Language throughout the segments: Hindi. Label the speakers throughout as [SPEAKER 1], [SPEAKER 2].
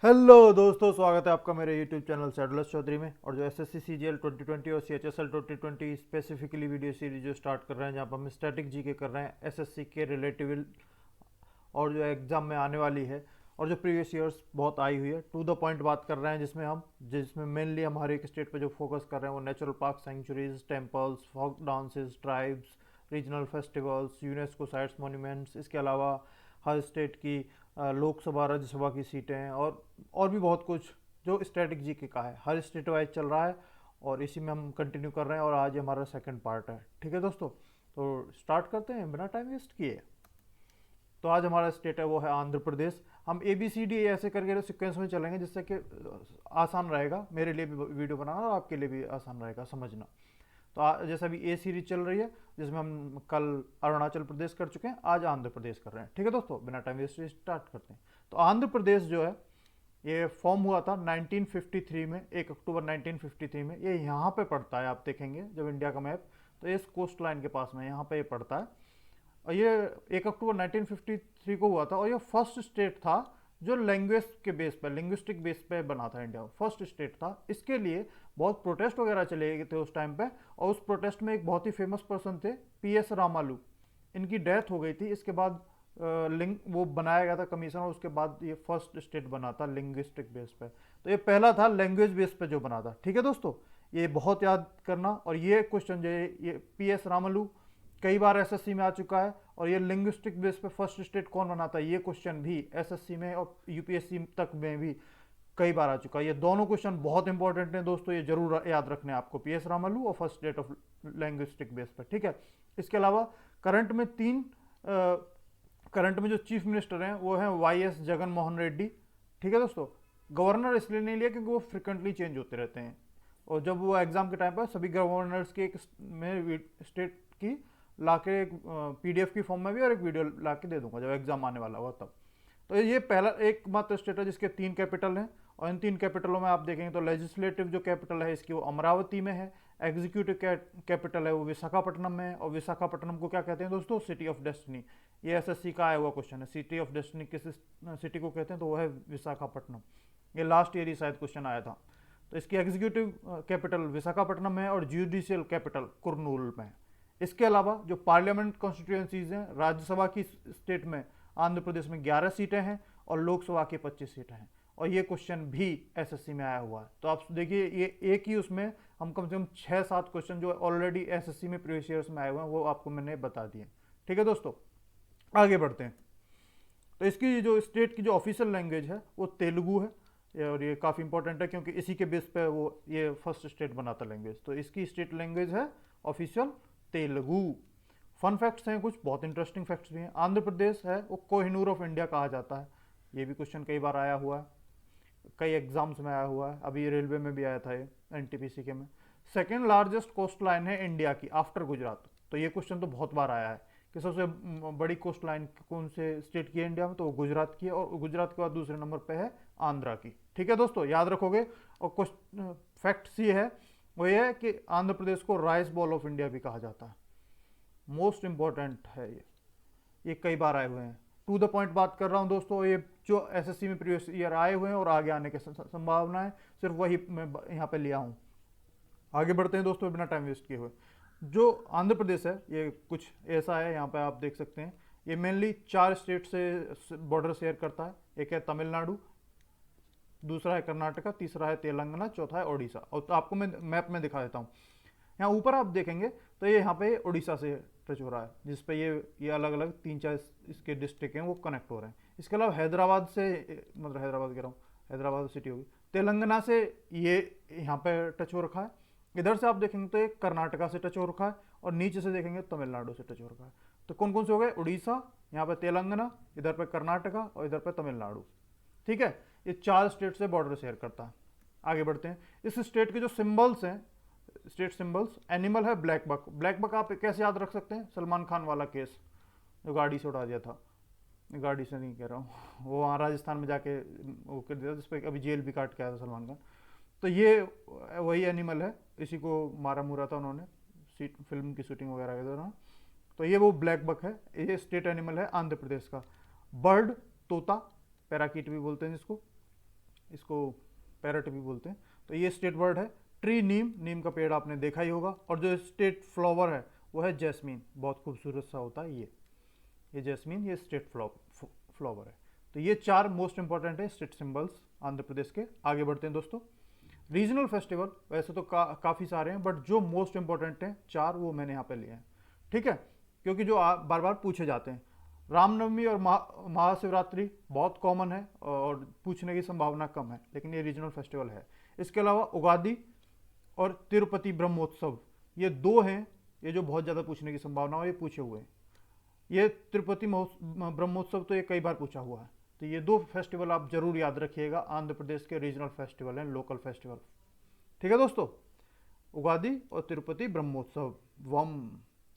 [SPEAKER 1] हेलो दोस्तों, स्वागत है आपका मेरे यूट्यूब चैनल सैडलस चौधरी में। और जो एसएससी सीजीएल 2020 और सीएचएसएल 2020 स्पेसिफिकली वीडियो सीरीज जो स्टार्ट कर रहे हैं, जहाँ पर हम स्टैटिक जीके कर रहे हैं एसएससी के रिलेटिव और जो एग्जाम में आने वाली है और जो प्रीवियस ईयर्स बहुत आई हुई है। टू द पॉइंट बात कर रहे हैं जिसमें मेनली हमारे एक स्टेट पे जो फोकस कर रहे हैं वो natural park, sanctuaries, temples, folk dances, tribes, regional festivals, UNESCO sites, monuments. इसके अलावा हर स्टेट की लोकसभा राज्यसभा की सीटें हैं और भी बहुत कुछ जो स्टैटिक जीके का है, हर स्टेट वाइज चल रहा है और इसी में हम कंटिन्यू कर रहे हैं। और आज हमारा सेकंड पार्ट है। ठीक है दोस्तों, तो स्टार्ट करते हैं बिना टाइम वेस्ट किए। तो आज हमारा स्टेट है वो है आंध्र प्रदेश। हम ए बी सी डी ऐसे करके सिक्वेंस में चलेंगे जिससे कि आसान रहेगा मेरे लिए भी वीडियो बनाना और आपके लिए भी आसान रहेगा समझना। तो जैसे अभी ए सीरीज चल रही है जिसमें हम कल अरुणाचल प्रदेश कर चुके हैं, आज आंध्र प्रदेश कर रहे हैं। ठीक है दोस्तों, बिना टाइम वेस्ट स्टार्ट करते हैं। तो आंध्र प्रदेश जो है ये फॉर्म हुआ था 1953 में, 1 अक्टूबर 1953 में। ये यहाँ पे पड़ता है, आप देखेंगे जब इंडिया का मैप, तो इस कोस्ट लाइन के पास में यहाँ पे ये पड़ता है। और ये 1 अक्टूबर 1953 को हुआ था और ये फर्स्ट स्टेट था जो लैंग्वेज के बेस पर, लिंग्विस्टिक बेस पे बना था। इंडिया फर्स्ट स्टेट था। इसके लिए बहुत प्रोटेस्ट वगैरह चले गए थे उस टाइम पे। और उस प्रोटेस्ट में एक बहुत ही फेमस पर्सन थे, पीएस रामालू। इनकी डेथ हो गई थी। इसके बाद लिंग वो बनाया गया था कमीशन और उसके बाद ये फर्स्ट स्टेट बना था लिंग्विस्टिक बेस पे। तो ये पहला था लैंग्वेज बेस पे जो बना था। ठीक है दोस्तों, ये बहुत याद करना। और ये क्वेश्चन जो है ये पीएस रामालू कई बार एसएससी में आ चुका है। और ये लिंग्विस्टिक बेस पे फर्स्ट स्टेट कौन बनाता है, ये क्वेश्चन भी एसएससी में और यूपीएससी तक में भी कई बार आ चुका है। ये दोनों क्वेश्चन बहुत इंपॉर्टेंट हैं दोस्तों, ये जरूर याद रखने हैं आपको, पीएस रामालू और first state of linguistic base पर। ठीक है, इसके अलावा करंट में करंट में जो चीफ मिनिस्टर हैं वो हैं वाई एस जगन मोहन रेड्डी। ठीक है दोस्तों, गवर्नर इसलिए नहीं लिया क्योंकि वो फ्रिक्वेंटली चेंज होते रहते हैं। और जब वो एग्जाम के टाइम पर सभी गवर्नर्स के एक में स्टेट की ला के एक पीडीएफ की फॉर्म में भी और एक वीडियो ला के दे दूंगा जब एग्जाम आने वाला होगा तब। तो ये पहला एकमात्र स्टेट है जिसके 3 कैपिटल हैं। और इन 3 कैपिटलों में आप देखेंगे तो लेजिस्लेटिव जो कैपिटल है इसकी वो अमरावती में है, एग्जीक्यूटिव कैपिटल है वो विशाखापट्टनम में है। और विशाखापट्टनम को क्या कहते हैं दोस्तों, सिटी ऑफ डेस्टिनी। ये एसएससी का आया हुआ क्वेश्चन है, सिटी ऑफ डेस्टिनी किस सिटी को कहते हैं, तो वो है विशाखापट्टनम। ये लास्ट ईयर ही शायद क्वेश्चन आया था। तो इसकी एग्जीक्यूटिव कैपिटल विशाखापट्टनम है और जुडिशियल कैपिटल कुर्नूल में है। इसके अलावा जो पार्लियामेंट कॉन्स्टिट्यूएंसीज हैं, राज्यसभा की स्टेट में आंध्र प्रदेश में 11 सीटें हैं और लोकसभा की 25 सीटें हैं। और ये क्वेश्चन भी एसएससी में आया हुआ है। तो आप देखिए ये एक ही उसमें हम कम से कम 6-7 क्वेश्चन जो ऑलरेडी एसएससी में प्रीवियस ईयर्स में आए हुए हैं वो आपको मैंने बता दिए। ठीक है दोस्तों, आगे बढ़ते हैं। तो इसकी जो स्टेट की जो ऑफिशियल लैंग्वेज है वो तेलुगु है। और ये काफ़ी इंपॉर्टेंट है क्योंकि इसी के बेस पे वो ये फर्स्ट स्टेट बनाता लैंग्वेज। तो इसकी स्टेट लैंग्वेज है ऑफिशियल तेलुगु। फन फैक्ट्स हैं कुछ, बहुत इंटरेस्टिंग फैक्ट्स भी हैं। आंध्र प्रदेश है वो कोहिनूर ऑफ इंडिया कहा जाता है। ये भी क्वेश्चन कई बार आया हुआ है, कई एग्जाम्स में आया हुआ है। अभी रेलवे में भी आया था ये एनटीपीसी के में। सेकेंड लार्जेस्ट कोस्ट लाइन है इंडिया की आफ्टर गुजरात। तो ये क्वेश्चन तो बहुत बार आया है कि सबसे बड़ी कोस्ट लाइन कौन से स्टेट की है इंडिया में, तो वो गुजरात की है। और गुजरात के बाद दूसरे नंबर पे है आंध्रा की। ठीक है दोस्तों, याद रखोगे। और फैक्ट्स ये है वो ये है कि आंध्र प्रदेश को राइस बॉल ऑफ इंडिया भी कहा जाता है। मोस्ट इंपॉर्टेंट है ये कई बार आए हुए हैं। टू द पॉइंट बात कर रहा हूं दोस्तों, ये जो एसएससी में प्रीवियस ईयर आए हुए हैं और आगे आने की संभावना है, सिर्फ वही मैं यहाँ पे लिया हूँ। आगे बढ़ते हैं दोस्तों बिना टाइम वेस्ट किए हुए। जो आंध्र प्रदेश है ये कुछ ऐसा है, यहाँ पे आप देख सकते हैं। ये मेनली 4 स्टेट से बॉर्डर शेयर करता है। एक है तमिलनाडु, दूसरा है कर्नाटका, तीसरा है तेलंगाना, चौथा है ओडिशा। और तो आपको मैं मैप में दिखा देता हूँ। यहाँ ऊपर आप देखेंगे तो ये यहाँ पे उड़ीसा से टच हो रहा है, जिसपे ये अलग अलग 3-4 इसके डिस्ट्रिक्ट हैं वो कनेक्ट हो रहे हैं। इसके अलावा हैदराबाद से, मतलब हैदराबाद कह रहा हूँ, हैदराबाद सिटी होगी, तेलंगाना से ये यहाँ पे टच हो रखा है। इधर से आप देखेंगे तो एक कर्नाटका से टच हो रखा है और नीचे से देखेंगे तमिलनाडु से टच हो रखा है। तो कौन कौन से हो गए, उड़ीसा, यहाँ पे तेलंगाना, इधर पे कर्नाटका और इधर पे तमिलनाडु। ठीक है, ये 4 स्टेट से बॉर्डर शेयर करता है। आगे बढ़ते हैं। इस स्टेट के जो सिंबल्स हैं, स्टेट सिंबल्स, एनिमल है ब्लैक बक। ब्लैक बक आप कैसे याद रख सकते हैं, सलमान खान वाला केस जो गाड़ी से उड़ा दिया था, गाड़ी से नहीं कह रहा हूँ, वो वहाँ राजस्थान में जाके वो कर दिया जिस पर अभी जेल भी काट के आया था सलमान खान। तो ये वही एनिमल है, इसी को मारा मुरा था उन्होंने फिल्म की शूटिंग वगैरह के दौरान। तो ये वो ब्लैक बक है, ये स्टेट एनिमल है आंध्र प्रदेश का। बर्ड तोता, पैराकीट भी बोलते हैं जिसको। इसको पैरट भी बोलते हैं। तो ये स्टेट बर्ड है। ट्री नीम, नीम का पेड़ आपने देखा ही होगा। और जो स्टेट फ्लावर है वो है जैस्मीन, बहुत खूबसूरत सा होता है ये जैस्मीन, ये स्टेट फ्लावर है। तो ये 4 मोस्ट इंपॉर्टेंट है स्टेट सिंबल्स आंध्र प्रदेश के। आगे बढ़ते हैं दोस्तों। रीजनल फेस्टिवल वैसे तो काफ़ी सारे हैं, बट जो मोस्ट इंपॉर्टेंट हैं 4 वो मैंने यहाँ पे लिए हैं, ठीक है, क्योंकि जो बार बार पूछे जाते हैं। रामनवमी और महाशिवरात्रि बहुत कॉमन है और पूछने की संभावना कम है, लेकिन ये रीजनल फेस्टिवल है। इसके अलावा उगादि और तिरुपति ब्रह्मोत्सव, ये 2 हैं, ये जो बहुत ज़्यादा पूछने की संभावना हो, ये पूछे हुए हैं। ये तिरुपति ब्रह्मोत्सव तो ये कई बार पूछा हुआ है। तो ये 2 फेस्टिवल आप जरूर याद रखिएगा, आंध्र प्रदेश के रीजनल फेस्टिवल हैं, लोकल फेस्टिवल, ठीक है दोस्तों, उगादि और तिरुपति ब्रह्मोत्सव। वम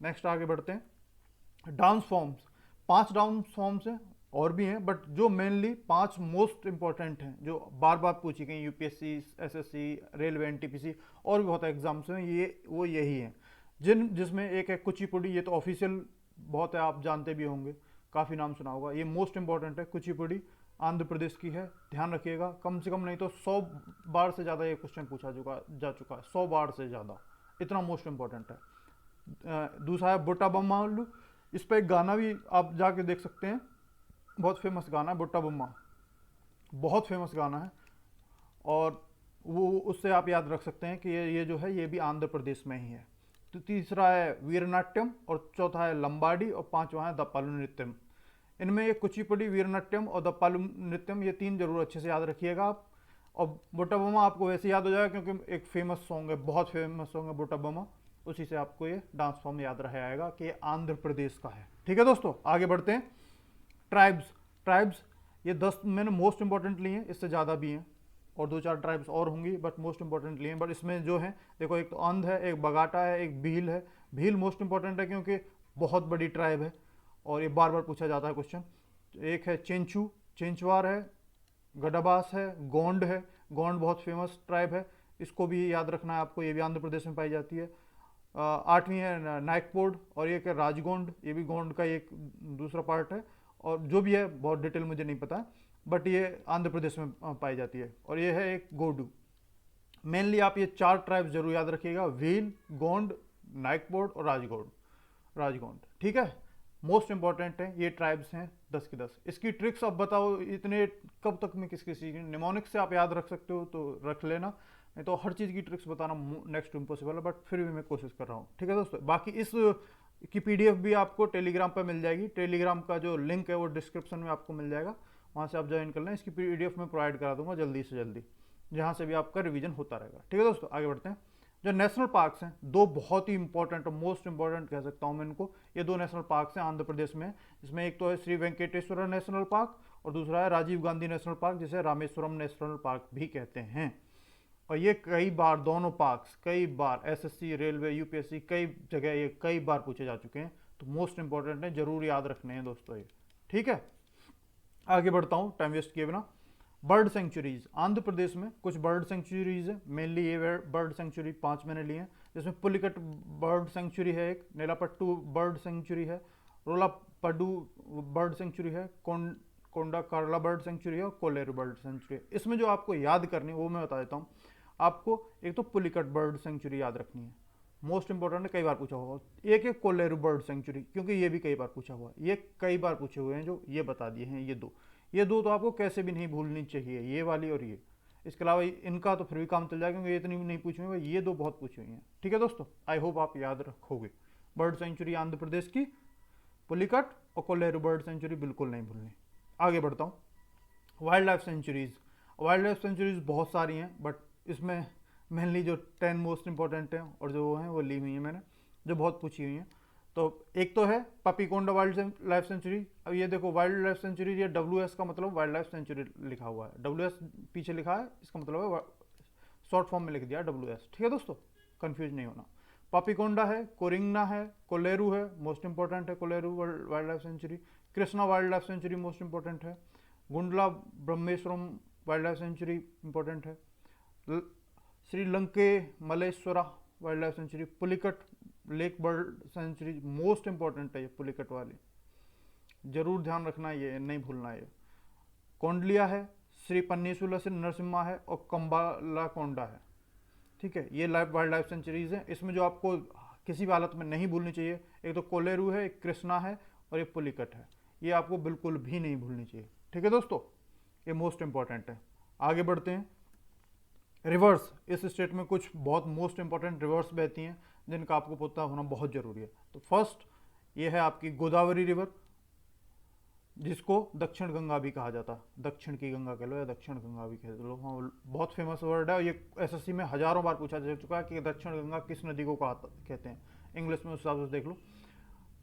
[SPEAKER 1] नेक्स्ट आगे बढ़ते हैं। डांस फॉर्म्स, 5 डांस फॉर्म्स हैं, और भी हैं, बट जो मेनली 5 मोस्ट इंपॉर्टेंट हैं जो बार बार पूछी गई यूपीएससी, एसएससी, रेलवे, एनटीपीसी और भी बहुत एग्जाम्स हैं, ये वो यही हैं। जिसमें एक है कुचिपुड़ी, ये तो ऑफिशियल बहुत है, आप जानते भी होंगे, काफ़ी नाम सुना होगा। ये मोस्ट इंपॉर्टेंट है, कुचिपुड़ी आंध्र प्रदेश की है, ध्यान रखिएगा। कम से कम नहीं तो 100 बार से ज़्यादा ये क्वेश्चन पूछा जा चुका है, 100 बार से ज़्यादा, इतना मोस्ट इंपॉर्टेंट है। दूसरा है बुट्टा बम्मा, इस पर एक गाना भी आप जाके देख सकते हैं, बहुत फेमस गाना है बुट्टा बम्मा, बहुत फेमस गाना है, और वो उससे आप याद रख सकते हैं कि ये जो है ये भी आंध्र प्रदेश में ही है। तो तीसरा है वीरनाट्यम, और चौथा है लंबाडी, और पांचवा है दप्पालू नृत्यम। इनमें ये कुचिपुड़ी, वीरनाट्यम और दप्पालू नृत्यम, ये 3 जरूर अच्छे से याद रखिएगा आप। और बुट्टा बम्मा आपको वैसे याद हो जाएगा क्योंकि एक फेमस सॉन्ग है, बहुत फेमस सॉन्ग है बुट्टा बम्मा, उसी से आपको ये डांस फॉर्म याद रह आएगा कि ये आंध्र प्रदेश का है, ठीक है दोस्तों। आगे बढ़ते हैं। ट्राइब्स ये 10 मैंने मोस्ट इंपॉर्टेंट लिए हैं, इससे ज़्यादा भी हैं और 2-4 ट्राइब्स और होंगी, बट मोस्ट इंपॉर्टेंट लिए हैं। बट इसमें जो है देखो, एक तो अंध है, एक बगाटा है, एक भील है। भील मोस्ट इंपॉर्टेंट है क्योंकि बहुत बड़ी ट्राइब है और ये बार बार पूछा जाता है क्वेश्चन। एक है चेंचू, चेंचवार है, गडाबास है, गोंड है, गोंड बहुत फेमस ट्राइब है, इसको भी याद रखना है आपको, ये भी आंध्र प्रदेश में पाई जाती है। 8वीं है नायकपोड, और एक है राजगोंड, ये भी गोंड का एक दूसरा पार्ट है, और जो भी है बहुत डिटेल मुझे नहीं पता, बट ये आंध्र प्रदेश में पाई जाती है। और ये है एक गोडू। मेनली आप ये 4 ट्राइब्स जरूर याद रखिएगा, भील, गोंड, नायकपोड और राजगोंड, ठीक है, मोस्ट इंपॉर्टेंट है, ये ट्राइब्स हैं 10 की 10। इसकी ट्रिक्स अब बताओ, इतने कब तक में किस की निमोनिक्स से आप याद रख सकते हो तो रख लेना, नहीं तो हर चीज़ की ट्रिक्स बताना नेक्स्ट इम्पॉसिबल है, बट फिर भी मैं कोशिश कर रहा हूँ, ठीक है दोस्तों। बाकी इस की पीडीएफ भी आपको टेलीग्राम पर मिल जाएगी, टेलीग्राम का जो लिंक है वो डिस्क्रिप्शन में आपको मिल जाएगा, वहाँ से आप ज्वाइन कर लें। इसकी पीडीएफ में प्रोवाइड करा दूंगा जल्दी से जल्दी, जहाँ से भी आपका रिवीजन होता रहेगा, ठीक है दोस्तों। आगे बढ़ते हैं। जो नेशनल पार्क्स हैं, 2 बहुत ही इंपॉर्टेंट और मोस्ट इंपॉर्टेंट कह सकता हूँ मैं इनको, ये 2 नेशनल पार्क्स हैं आंध्र प्रदेश में, जिसमें एक तो है श्री वेंकटेश्वर नेशनल पार्क और दूसरा है राजीव गांधी नेशनल पार्क, जिसे रामेश्वरम नेशनल पार्क भी कहते हैं। और ये कई बार, दोनों पार्क्स कई बार एसएससी, रेलवे, यूपीएससी, कई जगह ये कई बार पूछे जा चुके हैं, तो मोस्ट इंपॉर्टेंट है, जरूर याद रखने हैं दोस्तों ये, ठीक है। आगे बढ़ता हूँ टाइम वेस्ट किए बिना। बर्ड सेंचुरीज, आंध्र प्रदेश में कुछ बर्ड सेंचुरीज है, मेनली ये बर्ड सेंचुरी 5 मैंने लिए हैं, जिसमें पुलिकट बर्ड सेंचुरी है, एक नेलापट्टू बर्ड सेंचुरी है, रोलापडू बर्ड सेंचुरी है, कोंडा कार्ला बर्ड सेंचुरी है और कोलेरू बर्ड सेंचुरी है। इसमें जो आपको याद करनी है वो मैं बता देता हूँ आपको। एक तो पुलिकट बर्ड सेंचुरी याद रखनी है, मोस्ट इंपॉर्टेंट है, कई बार पूछा हुआ। एक है कोलेरू बर्ड सेंचुरी, क्योंकि ये भी कई बार पूछा हुआ है, ये कई बार पूछे हुए हैं, जो ये बता दिए हैं ये दो तो आपको कैसे भी नहीं भूलनी चाहिए, ये वाली और ये। इसके अलावा इनका तो फिर भी काम चल जाएगा क्योंकि ये इतनी भी नहीं पूछी हुई, ये 2 बहुत पूछी हुई हैं, ठीक है दोस्तों। आई होप आप याद रखोगे। बर्ड सेंचुरी आंध्र प्रदेश की पुलिकट और कोलेरू बर्ड सेंचुरी बिल्कुल नहीं भूलनी। आगे बढ़ता हूँ। वाइल्ड लाइफ सेंचुरीज बहुत सारी हैं, बट इसमें मेनली जो 10 मोस्ट इंपॉर्टेंट हैं और जो हैं वो ली हुई हैं मैंने, जो बहुत पूछी हुई हैं। तो एक तो है पपीकोंडा वाइल्ड लाइफ सेंचुरी। अब ये देखो, वाइल्ड लाइफ सेंचुरी, ये WS का मतलब वाइल्ड लाइफ सेंचुरी लिखा हुआ है, WS पीछे लिखा है, इसका मतलब है शॉर्ट फॉर्म में लिख दिया WS, ठीक है दोस्तों, कंफ्यूज नहीं होना। पपीकोंडा है, कोरिंगना है, कोलेरू है, मोस्ट इंपॉर्टेंट है Kolleru wild life sanctuary. Krishna wild life sanctuary most important है। Gundla Brahmeswaram wild life sanctuary important है। Srilanka Malleswara wild life sanctuary. Pulicat lake bird sanctuary most important है, ये पुलिकट वाली, जरूर ध्यान रखना, ये नहीं भूलना। ये कोंडलिया है, श्री पन्नीसुला से नरसिम्हा है और कंबालाकोंडा है। ठीक है, ये वाइल्ड लाइफ सेंचुरीज हैं। इसमें जो आपको किसी भी हालत में नहीं भूलनी चाहिए, एक तो कोलेरू है, एक कृष्णा है और एक पुलिकट है, ये आपको बिल्कुल भी नहीं भूलनी चाहिए। ठीक है दोस्तों, ये मोस्ट इंपॉर्टेंट है। आगे बढ़ते हैं। रिवर्स, इस स्टेट में कुछ बहुत मोस्ट इंपॉर्टेंट रिवर्स बहती हैं जिनका आपको पता होना बहुत जरूरी है। तो फर्स्ट ये है आपकी गोदावरी रिवर, जिसको दक्षिण गंगा भी कहा जाता है। दक्षिण की गंगा कह लो या दक्षिण गंगा भी कह लो, हाँ, बहुत फेमस वर्ड है। ये एसएससी में हजारों बार पूछा जा चुका है कि दक्षिण गंगा किस नदी को कहते हैं, इंग्लिश में उस हिसाब से देख लो।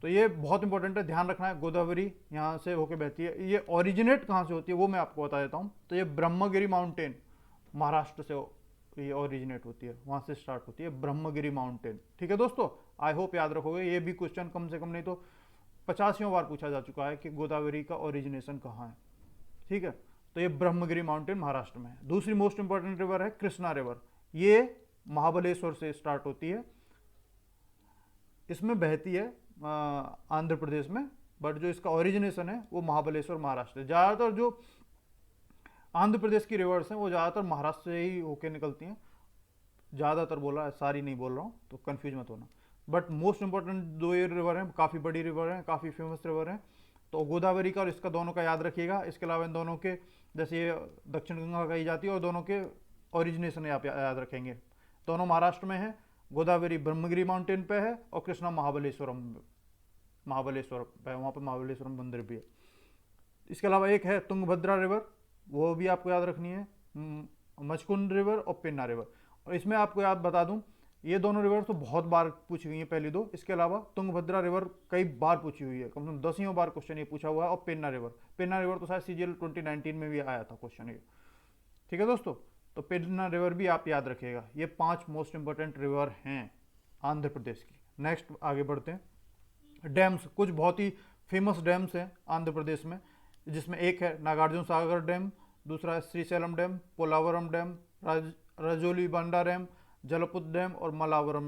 [SPEAKER 1] तो ये बहुत इंपॉर्टेंट है, ध्यान रखना है। गोदावरी यहाँ से होकर बहती है। ये ओरिजिनेट कहाँ से होती है वो मैं आपको बता देता हूँ। तो ये ब्रह्मगिरी माउंटेन, महाराष्ट्र से ये ओरिजिनेट होती है, वहाँ से स्टार्ट होती है ब्रह्मगिरी माउंटेन। ठीक है दोस्तों, आई होप याद रखोगे। ये भी क्वेश्चन कम से कम नहीं तो 50 बार पूछा जा चुका है कि गोदावरी का ओरिजिनेशन कहाँ है। ठीक है, तो ये ब्रह्मगिरी माउंटेन महाराष्ट्र में है। दूसरी मोस्ट इंपॉर्टेंट रिवर है कृष्णा रिवर, ये महाबलेश्वर से स्टार्ट होती है, इसमें बहती है आंध्र प्रदेश में, बट जो इसका ओरिजिनेशन है वो महाबलेश्वर महाराष्ट्र है। ज़्यादातर जो आंध्र प्रदेश की रिवर्स हैं वो ज़्यादातर महाराष्ट्र से ही होकर निकलती हैं। ज़्यादातर बोला है, सारी नहीं बोल रहा हूँ, तो कन्फ्यूज मत होना। बट मोस्ट इंपॉर्टेंट दो ये रिवर हैं, काफ़ी बड़ी रिवर हैं, काफ़ी फेमस रिवर हैं। तो गोदावरी का और इसका दोनों का याद रखिएगा। इसके अलावा इन दोनों के, जैसे ये दक्षिण गंगा कही जाती है, और दोनों के ओरिजिनेशन आप याद रखेंगे। दोनों महाराष्ट्र में है, गोदावरी ब्रह्मगिरी माउंटेन पे है और कृष्णा महाबलेश्वर पे है, वहाँ पर महाबलेश्वरम मंदिर भी है। इसके अलावा एक है तुंगभद्रा रिवर, वो भी आपको याद रखनी है, मचकुंड रिवर और पेन्ना रिवर। और इसमें आपको याद बता दूं, ये दोनों रिवर तो बहुत बार पूछी गई हैं पहली दो। इसके अलावा तुंगभद्रा रिवर कई बार पूछी हुई है, कम से कम 10 बार क्वेश्चन ये पूछा हुआ है। और पेन्ना रिवर तो शायद सीजीएल 2019 में भी आया था क्वेश्चन ये। ठीक है दोस्तों, तो पेन्ना रिवर भी आप याद रखिएगा। ये 5 मोस्ट इंपॉर्टेंट रिवर हैं आंध्र प्रदेश की। नेक्स्ट आगे बढ़ते हैं। डैम्स, कुछ बहुत ही फेमस डैम्स हैं आंध्र प्रदेश में, जिसमें एक है नागार्जुन सागर डैम, दूसरा है श्रीशैलम डैम, पोलावरम डैम, राजोली बांडा डैम, जलपुत डैम और मलावरम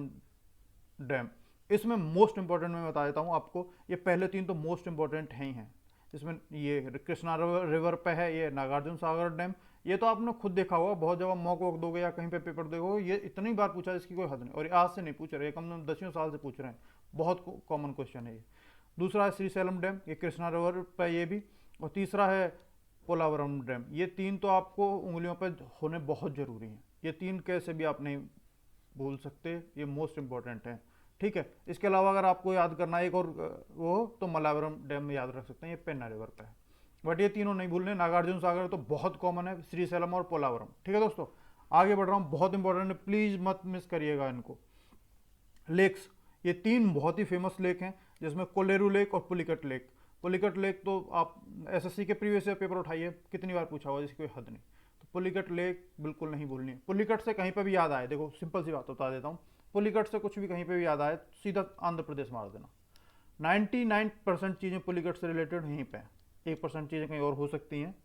[SPEAKER 1] डैम। इसमें मोस्ट इंपॉर्टेंट मैं बता देता हूँ आपको, ये पहले 3 तो मोस्ट इंपॉर्टेंट हैं ही हैं। इसमें ये कृष्णा रिवर पे है ये नागार्जुन सागर डैम, ये तो आपने खुद देखा होगा, बहुत जब मॉक वॉक दोगे या कहीं पे पेपर देखोगे, ये इतनी बार पूछा है इसकी कोई हद नहीं। और आज से नहीं पूछ रहे, कम से कम 10 साल से पूछ रहे हैं, बहुत कॉमन क्वेश्चन है ये। दूसरा है श्रीशैलम डैम, ये कृष्णा रिवर पे ये भी। और तीसरा है पोलावरम डैम। ये 3 तो आपको उंगलियों पर होने बहुत ज़रूरी हैं, ये 3 कैसे भी आप नहीं भूल सकते, ये मोस्ट इंपॉर्टेंट है। ठीक है, इसके अलावा अगर आपको याद करना है एक और वो, तो मलावरम डैम याद रख सकते हैं, ये पेन्ना रिवर पे है। बट ये तीनों नहीं भूलने, नागार्जुन सागर तो बहुत कॉमन है, श्रीशैलम और पोलावरम। ठीक है दोस्तों, आगे बढ़ रहा हूँ, बहुत इंपॉर्टेंट है, प्लीज़ मत मिस करिएगा इनको। लेक्स, ये 3 बहुत ही फेमस लेक हैं, जिसमें कोलेरू लेक और पुलिकट लेक। पुलिकट लेक तो आप एसएससी के प्रीवियस ईयर पेपर उठाइए, कितनी बार पूछा हुआ, जिसकी कोई हद नहीं। तो पुलिकट लेक बिल्कुल नहीं भूलनी है। पुलिकट से कहीं पर भी याद आए, देखो सिंपल सी बात बता देता हूँ, पुलिकट से कुछ भी कहीं पे भी याद आए, सीधा आंध्र प्रदेश मार देना। 99% चीज़ें पुलिकट से रिलेटेड यहीं पे हैं, 1% चीज़ें कहीं और हो सकती हैं,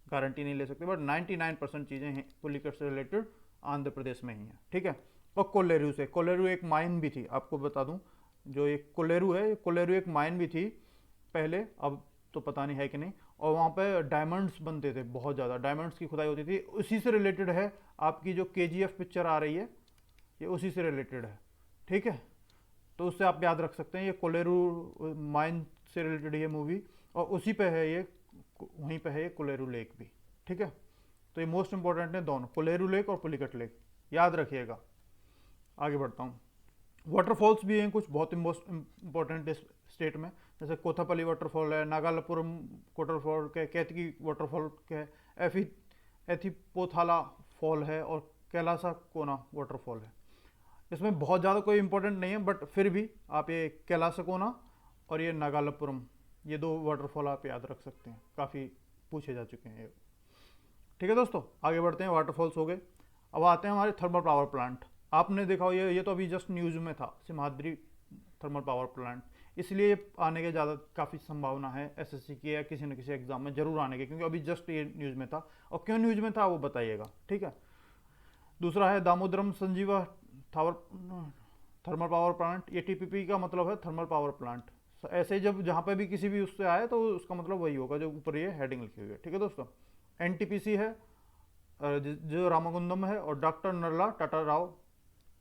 [SPEAKER 1] गारंटी नहीं ले सकते, बट 99% चीज़ें पुलिकट से रिलेटेड आंध्र प्रदेश में ही हैं। ठीक है, और कोलेरू से, कोलेरू एक माइन भी थी, आपको बता दूं, जो एक कोलेरू है, कोलेरू एक माइन भी थी पहले, अब तो पता नहीं है कि नहीं। और वहाँ पे डायमंड्स बनते थे, बहुत ज़्यादा डायमंड्स की खुदाई होती थी। उसी से रिलेटेड है आपकी जो केजीएफ पिक्चर आ रही है, ये उसी से रिलेटेड है। ठीक है, तो उससे आप याद रख सकते हैं, ये कोलेरू माइन से रिलेटेड ये मूवी, और उसी पे है ये, वहीं पे है ये कोलेरू लेक भी। ठीक है, तो ये मोस्ट इंपॉर्टेंट है दोनों, कोलेरू लेक और पुलिकट लेक, याद रखिएगा। आगे बढ़ता हूँ। वाटरफॉल्स भी हैं कुछ बहुत मोस्ट इंपॉर्टेंट इस स्टेट में, जैसे कोथापल्ली वाटरफॉल है, नागालपुरम वाटरफॉल के, कैथकी वाटरफॉल के, एथिपोथाला फॉल है, और कैलासा कोना वाटरफॉल है। इसमें बहुत ज़्यादा कोई इंपॉर्टेंट नहीं है, बट फिर भी आप ये कैलासा कोना और ये नागालपुरम, ये 2 वाटरफॉल आप याद रख सकते हैं, काफ़ी पूछे जा चुके हैं ये। ठीक है दोस्तों, आगे बढ़ते हैं। वाटरफॉल्स हो गए, अब आते हैं हमारे थर्मल पावर प्लांट। आपने देखा हो ये तो अभी जस्ट न्यूज़ में था, सिमहाद्री थर्मल पावर प्लांट, इसलिए आने के ज़्यादा काफ़ी संभावना है एसएससी की या किसी न किसी एग्जाम में जरूर आने के, क्योंकि अभी जस्ट ये न्यूज़ में था। और क्यों न्यूज़ में था वो बताइएगा। ठीक है, दूसरा है Damodaram Sanjeevaiah thermal power plant, ये टीपीपी का मतलब है थर्मल पावर प्लांट। ऐसे जब जहाँ पे भी किसी भी उससे आए तो उसका मतलब वही होगा जो ऊपर ये हेडिंग लिखी हुई है। ठीक है दोस्तों, एनटीपीसी है जो रामागुंडम है, और doctor Narla Tata Rao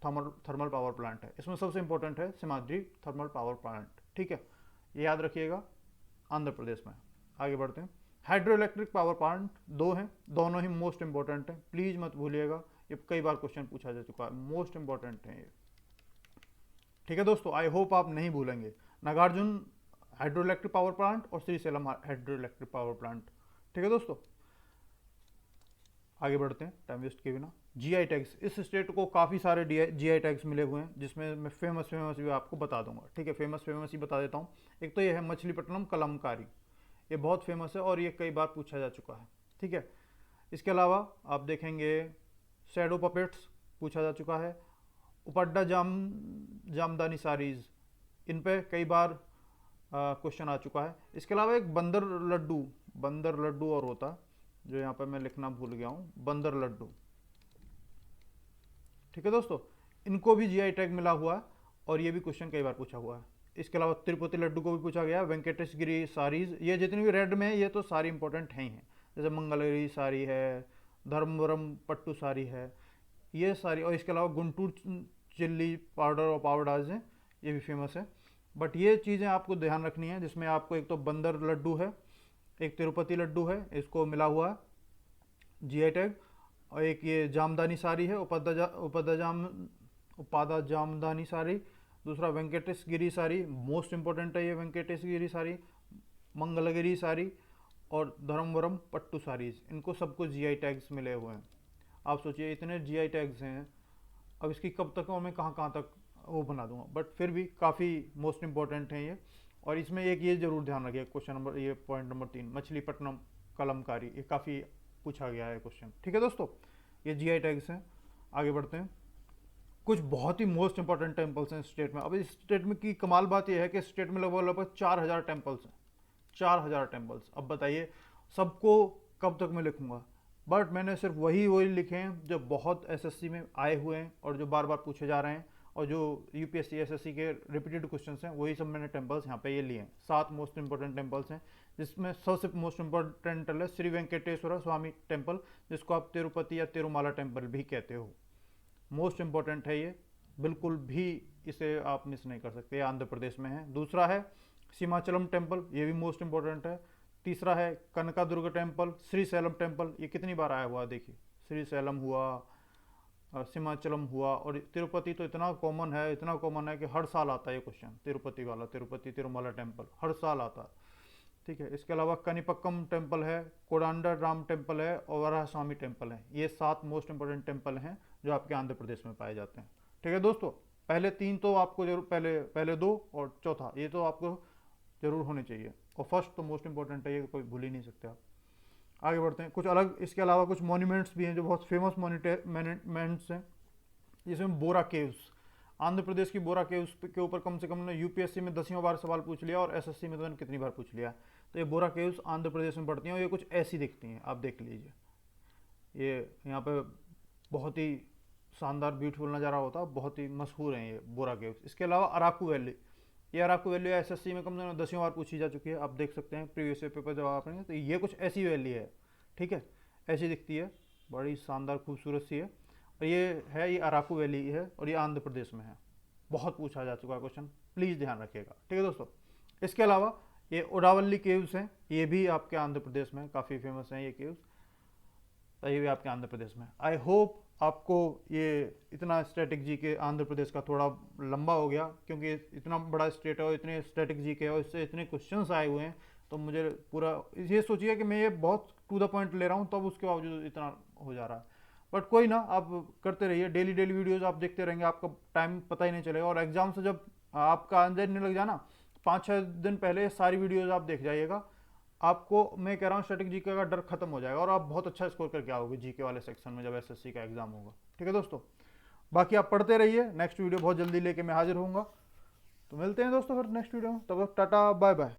[SPEAKER 1] thermal power plant है। इसमें सबसे इंपॉर्टेंट है सिमाद्री थर्मल पावर प्लांट, ठीक है, ये याद रखिएगा, आंध्र प्रदेश में। आगे बढ़ते हैं। हाइड्रो इलेक्ट्रिक पावर प्लांट दो हैं, दोनों ही मोस्ट इंपॉर्टेंट हैं, प्लीज मत भूलिएगा, ये कई बार क्वेश्चन पूछा जा चुका है, मोस्ट इंपॉर्टेंट है ये, ठीक है दोस्तों। आई होप आप नहीं भूलेंगे। Nagarjuna hydro electric power plant और Srisailam hydro electric power plant, ठीक है दोस्तों। आगे बढ़ते हैं टाइम वेस्ट के बिना। जीआई टैग्स, इस स्टेट को काफ़ी सारे जीआई टैग्स मिले हुए हैं, जिसमें मैं फेमस भी आपको बता दूंगा, ठीक है, फेमस ही बता देता हूँ। एक तो ये है मछलीपट्टनम कलमकारी, ये बहुत फेमस है और ये कई बार पूछा जा चुका है, ठीक है। इसके अलावा आप देखेंगे शैडो पपेट्स पूछा जा चुका है, उपड्डा जामदानी साड़ीज, इन पे कई बार क्वेश्चन आ चुका है। इसके अलावा एक बंदर लड्डू और होता, जो यहाँ पर मैं लिखना भूल गया हूँ, बंदर लड्डू, ठीक है दोस्तों, इनको भी जीआई टैग मिला हुआ है और ये भी क्वेश्चन कई बार पूछा हुआ है। इसके अलावा तिरुपति लड्डू को भी पूछा गया, वेंकटेश गिरी साड़ीज, ये जितनी भी रेड में है ये तो सारी इंपॉर्टेंट हैं ही हैं, जैसे मंगलगिरी साड़ी है, धर्मवरम पट्टू साड़ी है, ये सारी, और इसके अलावा गुंटूर चिल्ली पाउडर और पावडाज हैं, ये भी फेमस है। बट ये चीज़ें आपको ध्यान रखनी है, जिसमें आपको एक तो बंदर लड्डू है, एक तिरुपति लड्डू है, इसको मिला हुआ है जीआई टैग, और एक ये जामदानी साड़ी है, उपादा जामदानी साड़ी, दूसरा वेंकटेश गिरी साड़ी, मोस्ट इंपॉर्टेंट है ये वेंकटेश गिरी साड़ी, मंगलगिरी साड़ी और धर्मवरम पट्टू साड़ीज, इनको सबको जीआई टैग्स मिले हुए हैं। आप सोचिए इतने जीआई टैग्स हैं, अब इसकी कब तक और मैं कहाँ तक वो बना दूंगा, बट फिर भी काफ़ी मोस्ट इंपॉर्टेंट हैं ये। और इसमें एक ये जरूर ध्यान रखिए, क्वेश्चन नंबर, ये पॉइंट नंबर 3, मछलीपट्टनम कलमकारी, ये काफ़ी पूछा गया है क्वेश्चन, ठीक है दोस्तों, ये जीआई टैग्स हैं। आगे बढ़ते हैं। कुछ बहुत ही मोस्ट इंपॉर्टेंट टेम्पल्स हैं स्टेट में। अब इस स्टेट में की कमाल बात यह है कि स्टेट में लगभग 4000 टेम्पल्स हैं, 4000 टेम्पल्स। अब बताइए सबको कब तक मैं लिखूंगा, बट मैंने सिर्फ वही लिखे हैं जो बहुत एसएससी में आए हुए हैं और जो बार बार पूछे जा रहे हैं, और जो यूपीएससी एसएससी के रिपीटेड क्वेश्चंस हैं, वही सब मैंने टेम्पल्स यहाँ पे ये लिए हैं। 7 मोस्ट इंपॉर्टेंट टेम्पल्स हैं, जिसमें सबसे मोस्ट इंपॉर्टेंट है श्री वेंकटेश्वर स्वामी टेम्पल, जिसको आप तिरुपति या तिरुमाला टेम्पल भी कहते हो। मोस्ट इंपॉर्टेंट है ये, बिल्कुल भी इसे आप मिस नहीं कर सकते, आंध्र प्रदेश में है। दूसरा है सीमाचलम टेम्पल, ये भी मोस्ट इंपॉर्टेंट है। तीसरा है कनकादुर्ग टेम्पल, श्रीशैलम टेम्पल, ये कितनी बार आया हुआ देखिए, श्रीशैलम हुआ, सीमाचलम हुआ, और तिरुपति तो इतना कॉमन है कि हर साल आता है ये क्वेश्चन, तिरुपति वाला, तिरुपति तिरुमला टेम्पल हर साल आता है, ठीक है। इसके अलावा कनिपक्कम टेम्पल है, कोडांडा राम टेम्पल है और वराह स्वामी टेम्पल है। ये 7 मोस्ट इंपॉर्टेंट टेम्पल हैं जो आपके आंध्र प्रदेश में पाए जाते हैं, ठीक है दोस्तों। पहले 3 तो आपको जरूर, पहले 2 और चौथा ये तो आपको जरूर होने चाहिए, और फर्स्ट तो मोस्ट इंपॉर्टेंट है, ये कोई भूल ही नहीं सकते आप। आगे बढ़ते हैं। कुछ अलग इसके अलावा कुछ मॉन्यूमेंट्स भी हैं जो बहुत फेमस मॉन्यूमेंट्स हैं, जिसमें बोरा केव्स, आंध्र प्रदेश की बोरा केव्स के ऊपर कम से कम ने यूपीएससी में 10वीं बार सवाल पूछ लिया और एसएससी में तो मैंने कितनी बार पूछ लिया। तो ये बोरा केव्स आंध्र प्रदेश में पड़ती हैं और ये कुछ ऐसी दिखती हैं, आप देख लीजिए, ये यहाँ पे बहुत ही शानदार ब्यूटीफुल नज़ारा होता है, बहुत ही मशहूर हैं ये बोरा केव्स। इसके अलावा अराकू वैली, ये अराकू वैली एसएससी में कम से कम 10वीं बार पूछी जा चुकी है, आप देख सकते हैं प्रीवियस पेपर जब आप पढ़ेंगे। तो ये कुछ ऐसी वैली है, ठीक है, ऐसी दिखती है, बड़ी शानदार खूबसूरत सी है, और ये है, ये अराकू वैली है और ये आंध्र प्रदेश में है, बहुत पूछा जा चुका है क्वेश्चन, प्लीज़ ध्यान रखिएगा, ठीक है दोस्तों। इसके अलावा ये ओडावली केव्स हैं, ये भी आपके आंध्र प्रदेश में काफ़ी फेमस हैं ये केव्स, तो ये भी आपके आंध्र प्रदेश में। आई होप आपको ये इतना स्टैटिक जी के आंध्र प्रदेश का थोड़ा लंबा हो गया, क्योंकि इतना बड़ा स्टेट है और इतने स्टैटिक जी के और इससे इतने क्वेश्चंस आए हुए हैं, तो मुझे पूरा ये सोचिए कि मैं ये बहुत टू द पॉइंट ले रहा हूँ, तब उसके बावजूद इतना हो जा रहा है। बट कोई ना, आप करते रहिए, डेली वीडियोज़ आप देखते रहेंगे, आपका टाइम पता ही नहीं चलेगा, और एग्जाम से जब आपका अंदाज नहीं लग जाना, 5-6 दिन पहले सारी वीडियोज़ आप देख जाइएगा, आपको मैं कह रहा हूँ स्टैटिक जीके का डर खत्म हो जाएगा और आप बहुत अच्छा स्कोर करके आओगे जीके वाले सेक्शन में जब एसएससी का एग्जाम होगा, ठीक है दोस्तों। बाकी आप पढ़ते रहिए, नेक्स्ट वीडियो बहुत जल्दी लेके मैं हाजिर होऊंगा, तो मिलते हैं दोस्तों फिर नेक्स्ट वीडियो में, तब तक टाटा बाय बाय।